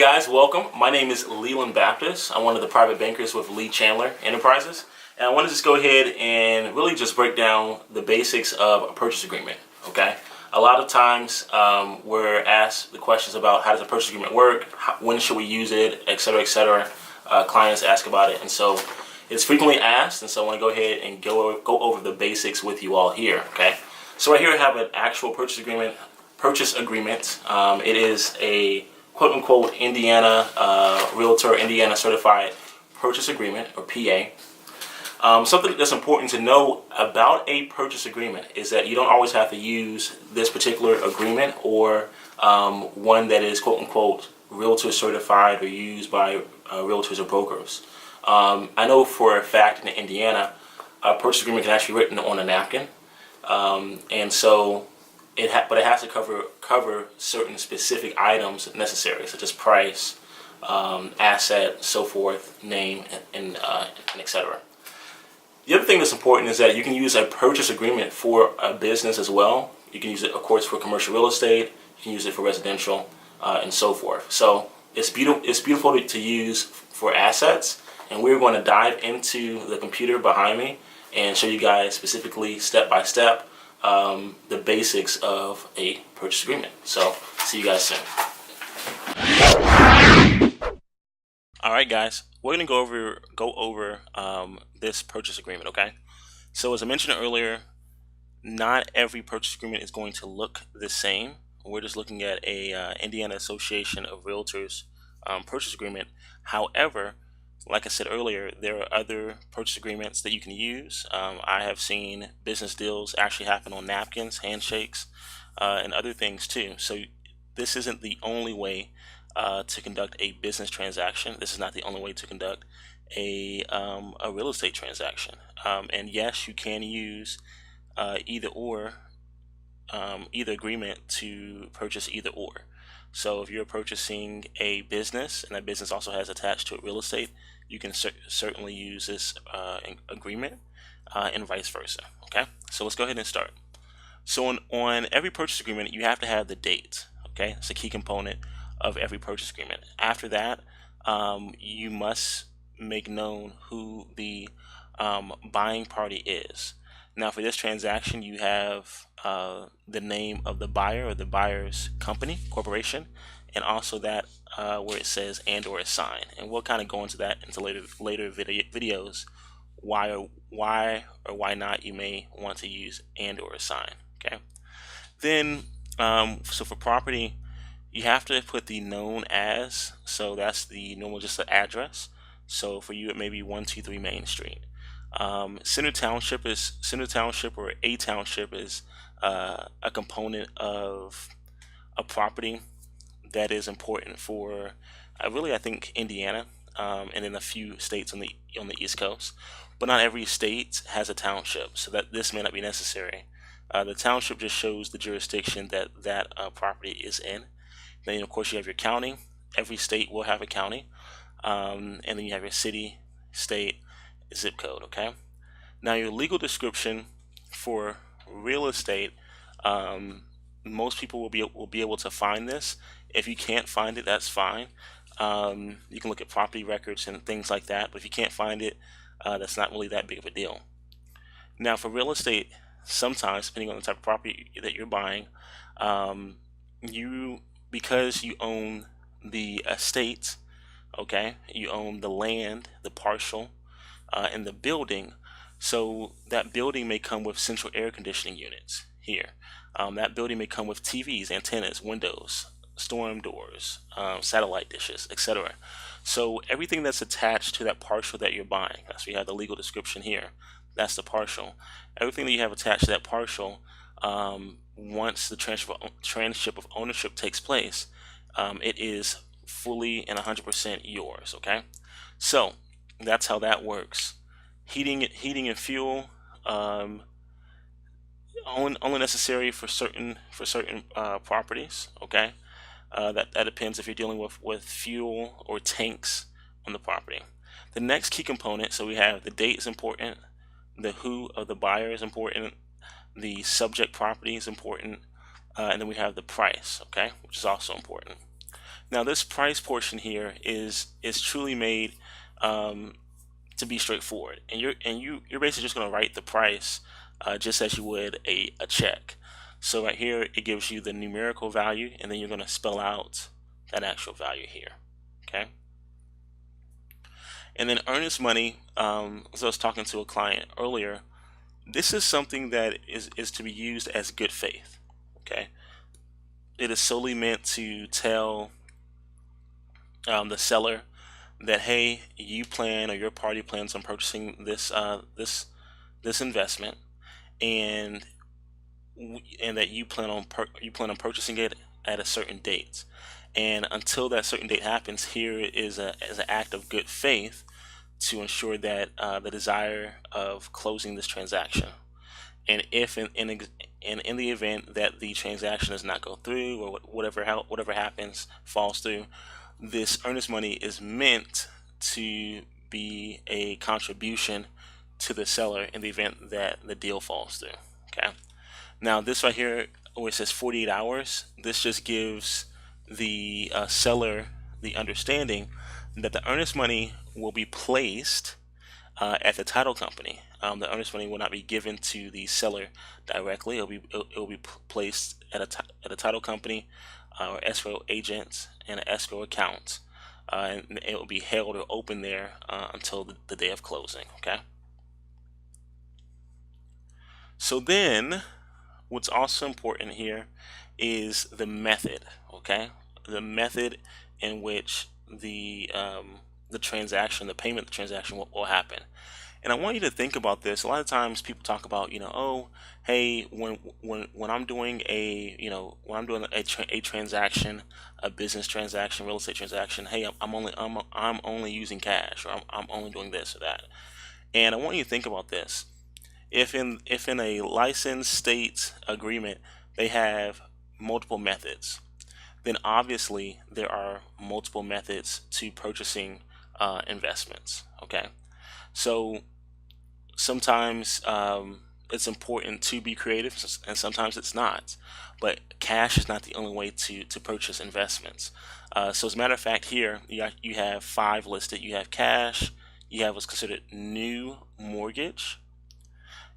guys, welcome. My name is Leland Baptist. I'm one of the private bankers with Lee Chandler Enterprises. And I want to just go ahead and really just break down the basics of a purchase agreement, okay? A lot of times we're asked the questions about how does a purchase agreement work, when should we use it, et cetera, et cetera. Clients ask about it, and so it's frequently asked, and so I want to go ahead and go over the basics with you all here, okay? So right here I have an actual purchase agreement. It is a quote-unquote Indiana Realtor, Indiana Certified Purchase Agreement, or PA. Something that's important to know about a purchase agreement is that you don't always have to use this particular agreement or one that is quote-unquote Realtor Certified or used by realtors or brokers. I know for a fact in Indiana, a purchase agreement can actually be written on a napkin, and so but it has to cover certain specific items necessary, such as price, asset, so forth, name, and etc. The other thing that's important is that you can use a purchase agreement for a business as well. You can use it, of course, for commercial real estate. You can use it for residential, and so forth. So it's beautiful to use for assets, and we're going to dive into the computer behind me and show you guys specifically step by step the basics of a purchase agreement. So see you guys soon. All right, guys, we're gonna go over this purchase agreement. Okay, so as I mentioned earlier, not every purchase agreement is going to look the same. We're just looking at a Indiana Association of Realtors purchase agreement. However, like I said earlier, there are other purchase agreements that you can use. I have seen business deals actually happen on napkins, handshakes, and other things too. So this isn't the only way to conduct a business transaction. This is not the only way to conduct a real estate transaction. And yes, you can use either agreement to purchase either or. So if you're purchasing a business and that business also has attached to it real estate, you can certainly use this agreement and vice versa. Okay, so let's go ahead and start. So on every purchase agreement, you have to have the date. Okay, it's a key component of every purchase agreement. After that, you must make known who the buying party is. Now for this transaction, you have the name of the buyer or the buyer's company, corporation, and also that where it says and or assign. And we'll kind of go into that into later videos, why or why not you may want to use and or assign. Okay. Then so for property, you have to put the known as, so that's the normal, just the address. So for you, it may be 123 Main Street. Center Township or a township is a component of a property that is important for really, I think, Indiana, and in a few states on the East Coast, but not every state has a township, so that this may not be necessary. The township just shows the jurisdiction that property is in. Then of course you have your county. Every state will have a county, and then you have your city, state, zip code. Okay, now your legal description for real estate, most people will be able to find this. If you can't find it, that's fine. You can look at property records and things like that, but if you can't find it, that's not really that big of a deal. Now for real estate, sometimes depending on the type of property that you're buying, because you own the estate, okay, you own the land, the parcel, and the building. So that building may come with central air conditioning units here. That building may come with TVs, antennas, windows, storm doors, satellite dishes, etc. So everything that's attached to that parcel that you're buying, that's why you have the legal description here, that's the parcel. Everything that you have attached to that parcel, once the transfer of ownership takes place, it is fully and 100% yours. Okay, so that's how that works. Heating and fuel, only necessary for certain properties. Okay, that depends if you're dealing with fuel or tanks on the property. The next key component, so we have the date is important, the who of the buyer is important, the subject property is important, and then we have the price, okay, which is also important. Now this price portion here is truly made to be straightforward, and you're basically just going to write the price just as you would a check. So right here it gives you the numerical value, and then you're going to spell out that actual value here. Okay. And then earnest money, as I was talking to a client earlier, this is something that is to be used as good faith. Okay. It is solely meant to tell the seller that, hey, you plan, or your party plans on purchasing this investment, and that you plan on purchasing it at a certain date. And until that certain date happens, here is an act of good faith to ensure that the desire of closing this transaction. And if in the event that the transaction does not go through, or whatever happens falls through, this earnest money is meant to be a contribution to the seller in the event that the deal falls through. Okay. Now this right here where it says 48 hours, this just gives the seller the understanding that the earnest money will be placed at the title company. The earnest money will not be given to the seller directly. It'll be placed at a title company or escrow agent and an escrow account, and it will be held or open there until the day of closing. Okay. So then, what's also important here is the method. Okay, the method in which the transaction, the payment transaction will happen. And I want you to think about this. A lot of times people talk about, oh, hey, when I'm doing a transaction, a business transaction, real estate transaction, hey, I'm only using cash, or I'm only doing this or that. And I want you to think about this. If in a licensed state agreement they have multiple methods, then obviously there are multiple methods to purchasing investments. Okay, so sometimes it's important to be creative, and sometimes it's not. But cash is not the only way to purchase investments. So as a matter of fact, here you have 5 listed. You have cash, you have what's considered new mortgage,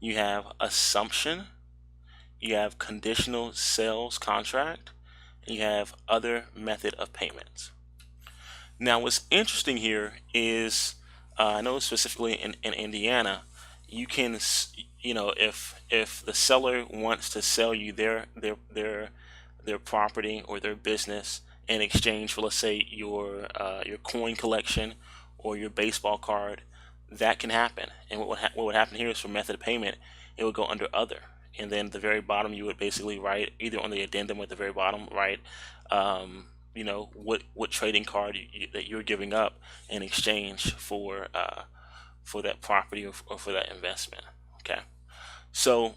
you have assumption, you have conditional sales contract, and you have other method of payment. Now what's interesting here is I know specifically in Indiana, you can, if the seller wants to sell you their property or their business in exchange for, let's say, your coin collection or your baseball card, that can happen. And what would happen here is, for method of payment, it would go under other, and then at the very bottom you would basically write, either on the addendum or at the very bottom, write what trading card that you're giving up in exchange for that property, or for that investment. Okay, so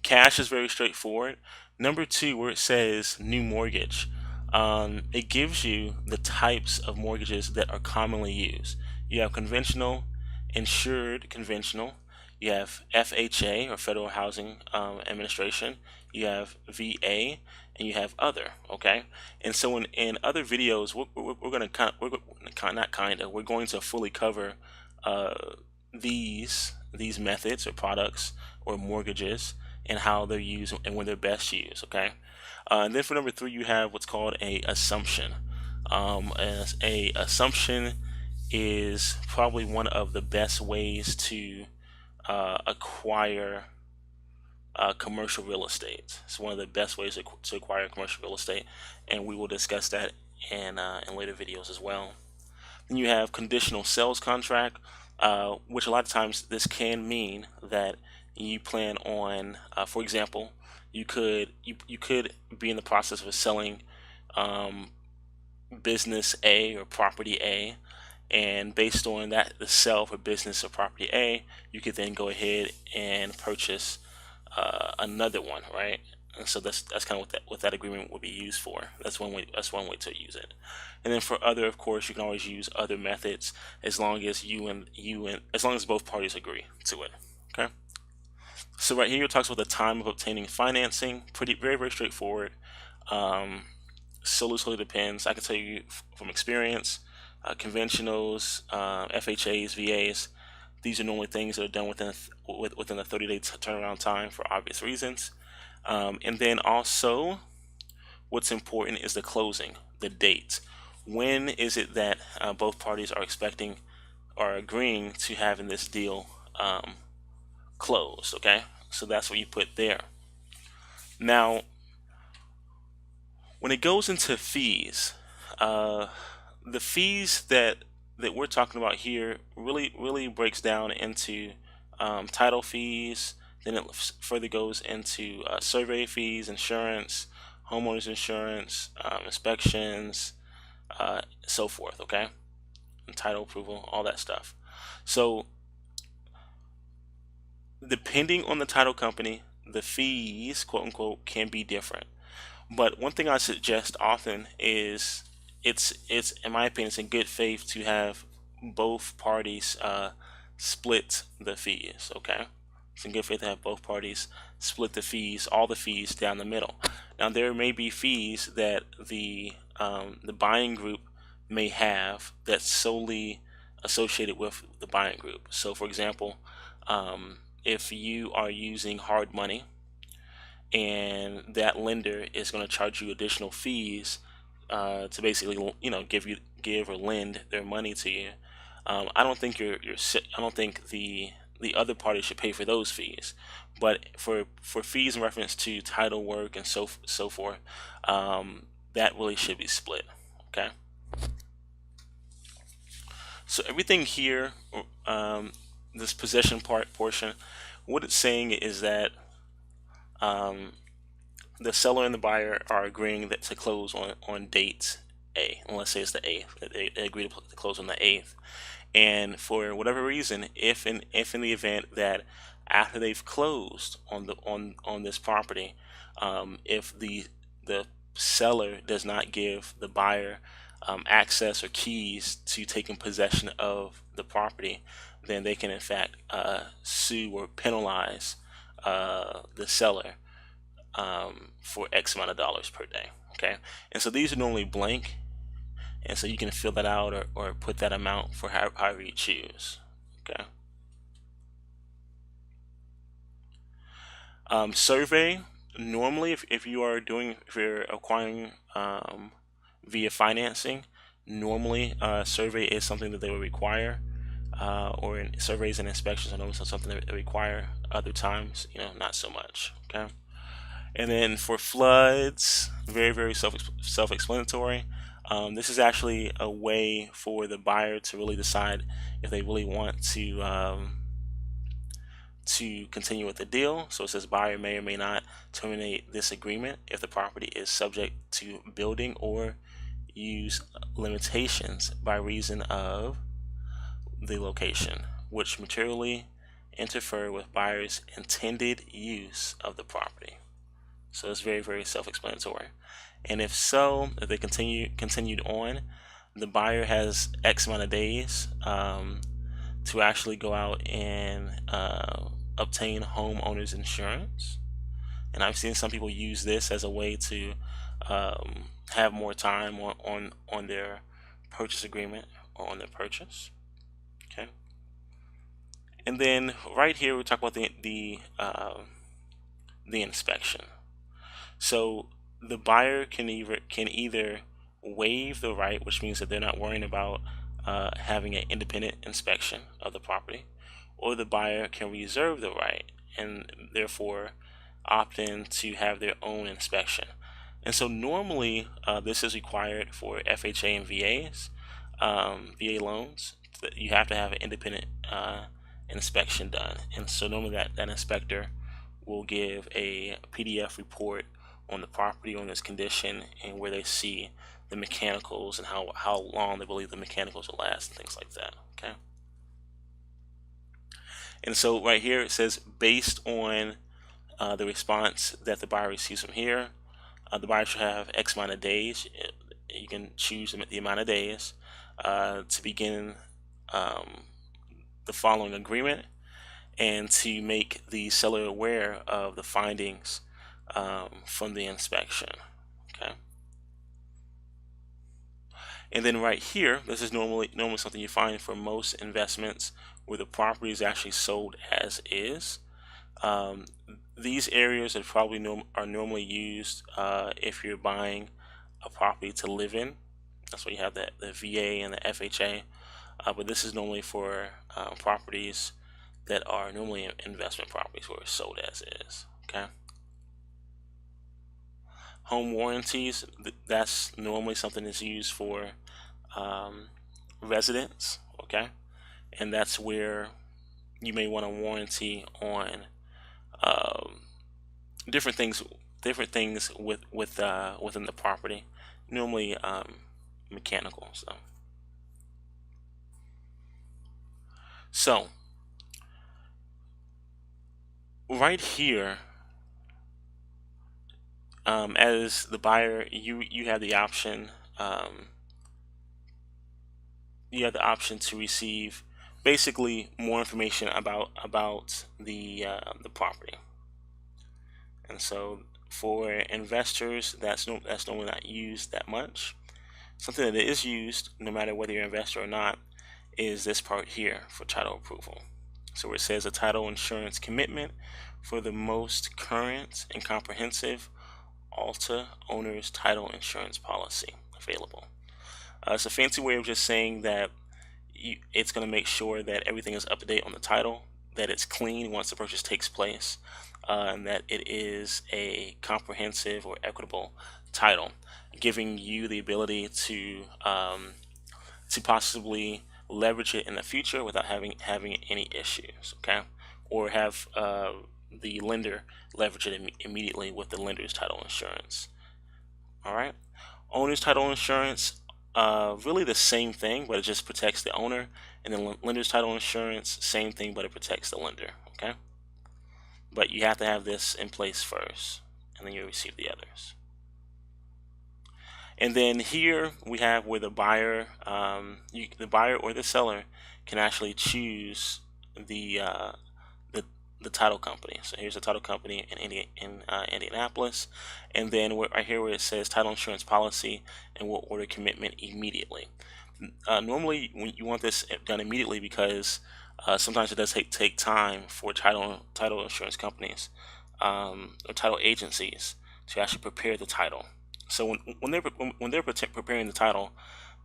cash is very straightforward. Number 2, where it says new mortgage, it gives you the types of mortgages that are commonly used. You have conventional, insured conventional, you have FHA, or Federal Housing Administration, you have VA, and you have other. Okay, and so in other videos we're going to fully cover these methods or products or mortgages, and how they're used and when they're best used. Okay, and then for number 3, you have what's called a assumption. As a assumption is probably one of the best ways to acquire commercial real estate. It's one of the best ways to acquire commercial real estate, and we will discuss that in later videos as well. Then you have conditional sales contract, which a lot of times this can mean that you plan on, for example, you could be in the process of selling business A or property A, and based on that, the sale for business or property A, you could then go ahead and purchase another one, right? And so that's kind of what that agreement would be used for. That's one way to use it. And then for other, of course, you can always use other methods as long as as long as both parties agree to it. Okay. So right here it talks about the time of obtaining financing. Very straightforward. solely depends. I can tell you from experience, conventionals, FHAs, VAs, these are normally things that are done within a 30-day turnaround time for obvious reasons. And then also, what's important is the closing, the date. When is it that both parties are expecting or agreeing to having this deal closed? Okay, so that's what you put there. Now, when it goes into fees, the fees that we're talking about here really breaks down into title fees. Then it further goes into survey fees, insurance, homeowners insurance, inspections, so forth. Okay, and title approval, all that stuff. So depending on the title company, the fees, quote unquote, can be different. But one thing I suggest often is it's in my opinion, it's in good faith to have both parties split the fees. Okay, it's in good faith to have both parties split the fees, all the fees down the middle. Now there may be fees that the buying group may have that's solely associated with the buying group. So for example, if you are using hard money and that lender is going to charge you additional fees to basically, give or lend their money to you. I don't think I don't think the other party should pay for those fees, but for fees in reference to title work and so forth, that really should be split. Okay, so everything here, this possession portion, what it's saying is that the seller and the buyer are agreeing that to close on date A, and let's say it's the 8th. They agree to close on the 8th, and for whatever reason, if in the event that after they've closed on this property, if the seller does not give the buyer access or keys to taking possession of the property, then they can in fact sue or penalize the seller for X amount of dollars per day. Okay, and so these are normally blank, and so you can fill that out or put that amount for however you choose. Okay. Survey, normally if you're acquiring via financing, normally survey is something that they will require, or surveys and inspections are normally something that they require. Other times, not so much. Okay. And then for floods, very self-explanatory. This is actually a way for the buyer to really decide if they really want to continue with the deal. So it says buyer may or may not terminate this agreement if the property is subject to building or use limitations by reason of the location, which materially interfere with buyer's intended use of the property. So it's very self-explanatory. And if so, if they continued on, the buyer has X amount of days to actually go out and obtain homeowners insurance. And I've seen some people use this as a way to have more time on their purchase agreement or on their purchase. Okay. And then right here we talk about the inspection. So the buyer can either waive the right, which means that they're not worrying about having an independent inspection of the property, or the buyer can reserve the right and therefore opt in to have their own inspection. And so normally this is required for FHA and VAs, VA loans, that you have to have an independent inspection done. And so normally that inspector will give a PDF report on the property, on its condition, and where they see the mechanicals and how long they believe the mechanicals will last and things like that. Okay. And so right here it says based on the response that the buyer receives from here, the buyer should have X amount of days. You can choose the amount of days to begin the following agreement and to make the seller aware of the findings from the inspection. Okay. And then right here, this is normally something you find for most investments where the property is actually sold as is. Um, these areas are probably normally used if you're buying a property to live in. That's why you have the VA and the FHA. But this is normally for properties that are normally investment properties where it's sold as is. Okay. Home warranties, that's normally something that's used for um, residents. Okay. And that's where you may want a warranty on um, different things within the property, normally mechanical. So right here, as the buyer, you have the option. You have the option to receive basically more information about the property. And so for investors, that's normally not used that much. Something that is used, no matter whether you're an investor or not, is this part here for title approval. So where it says a title insurance commitment for the most current and comprehensive Alta owner's title insurance policy available. It's a fancy way of just saying that it's going to make sure that everything is up to date on the title, that it's clean once the purchase takes place, and that it is a comprehensive or equitable title, giving you the ability to possibly leverage it in the future without having any issues. Okay, or have the lender leverage it immediately with the lender's title insurance. All right, owner's title insurance, really the same thing, but it just protects the owner. And then lender's title insurance, same thing, but it protects the lender. Okay, but you have to have this in place first, and then you receive the others. And then here we have where the buyer, the buyer or the seller can actually choose the the title company. So here's the title company in Indianapolis, and then right here where it says title insurance policy, and we'll order commitment immediately. Normally, when you want this done immediately, because sometimes it does take time for title insurance companies or title agencies to actually prepare the title. So when they're preparing the title,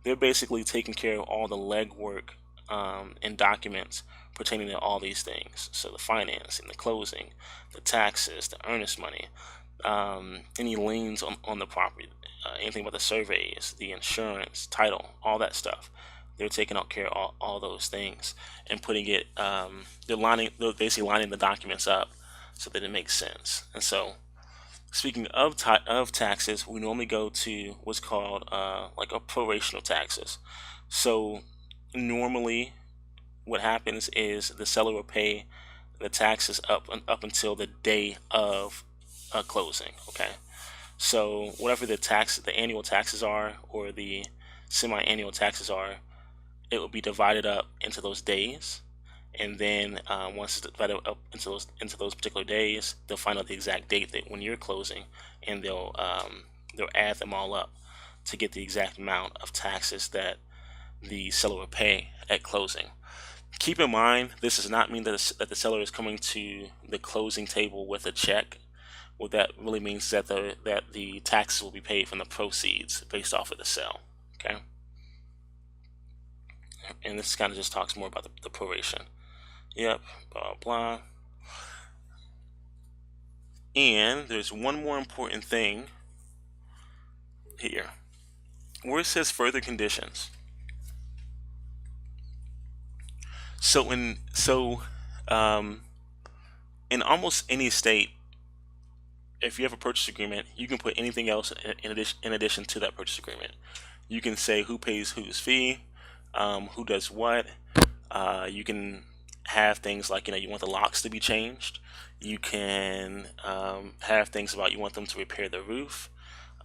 they're basically taking care of all the legwork and documents pertaining to all these things. So the financing, the closing, the taxes, the earnest money, any liens on the property, anything about the surveys, the insurance, title, all that stuff. They're taking out care of all those things and putting it. They're basically lining the documents up so that it makes sense. And so, speaking of taxes, we normally go to what's called like a prorational taxes. So normally, what happens is the seller will pay the taxes up until the day of closing. Okay, so whatever the annual taxes are, or the semi-annual taxes are, it will be divided up into those days. And then once it's divided up into those particular days, they'll find out the exact date that when you're closing, and they'll add them all up to get the exact amount of taxes that the seller will pay at closing. Keep in mind, this does not mean that the seller is coming to the closing table with a check. What that really means is that the taxes will be paid from the proceeds based off of the sale. Okay, and this kind of just talks more about the proration. Yep, blah blah. And there's one more important thing here, where it says further conditions. So um, in almost any state, if you have a purchase agreement, you can put anything else in addition to that purchase agreement. You can say who pays whose fee, who does what. You can have things like, you want the locks to be changed. You can have things about you want them to repair the roof.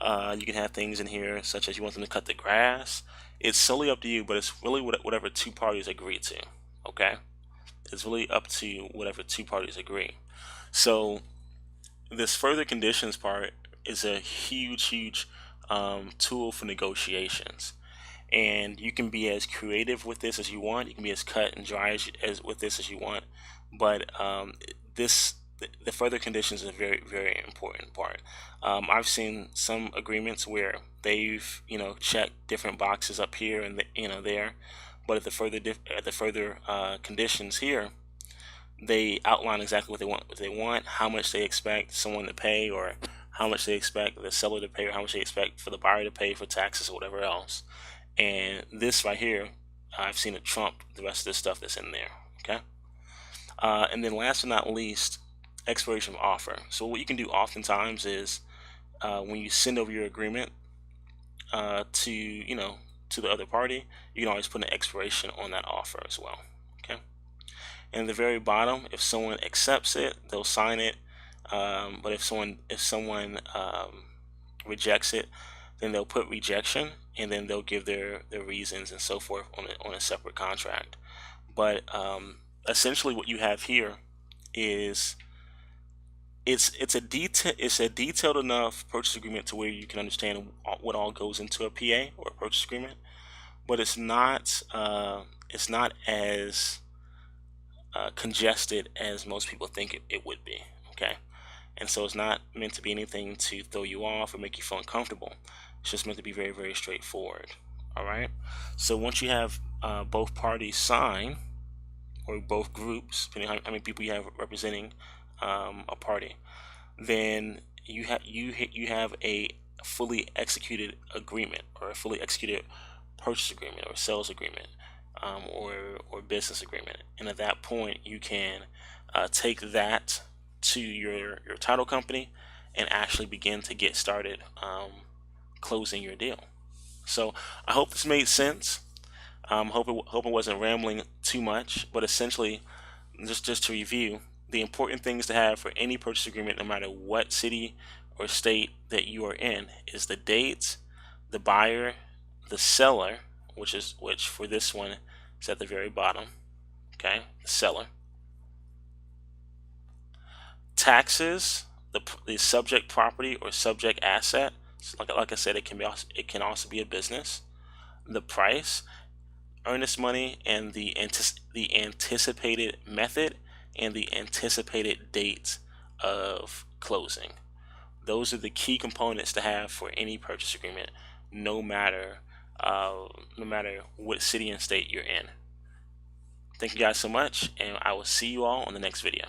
You can have things in here such as you want them to cut the grass. It's solely up to you, but it's really whatever two parties agree to. Okay, it's really up to whatever two parties agree. So this further conditions part is a huge tool for negotiations. and you can be as creative with this as you want. You can be as cut and dry as with this as you want, but this the further conditions is a very, very important part. I've seen some agreements where they've checked different boxes up here and there, but at the further conditions here, they outline exactly what they want, how much they expect someone to pay, or how much they expect the seller to pay, or how much they expect for the buyer to pay for taxes or whatever else. And this right here, I've seen it trump the rest of the stuff that's in there. Okay. And then last but not least, expiration of offer. So what you can do oftentimes is when you send over your agreement to the other party, you can always put an expiration on that offer as well. Okay. And at the very bottom, if someone accepts it, they'll sign it. But if someone rejects it, then they'll put rejection, and then they'll give their reasons and so forth on a separate contract. But essentially, what you have here is it's a detailed enough purchase agreement to where you can understand what all goes into a PA or a purchase agreement, but it's not as congested as most people think it would be. Okay. And so it's not meant to be anything to throw you off or make you feel uncomfortable. It's just meant to be very, very straightforward. All right. So once you have both parties sign, or both groups, depending on how many people you have representing a party, then you have a fully executed agreement, or a fully executed purchase agreement, or sales agreement, or business agreement. And at that point, you can take that to your title company and actually begin to get started closing your deal. So I hope this made sense. Hope it wasn't rambling too much, but essentially, just to review, the important things to have for any purchase agreement, no matter what city or state that you are in, is the date, the buyer, the seller, which for this one is at the very bottom. Okay, the seller. Taxes, the subject property or subject asset. So like I said, it can also be a business. The price, earnest money, and the anticipated method and the anticipated date of closing. Those are the key components to have for any purchase agreement, no matter what city and state you're in. Thank you guys so much, and I will see you all on the next video.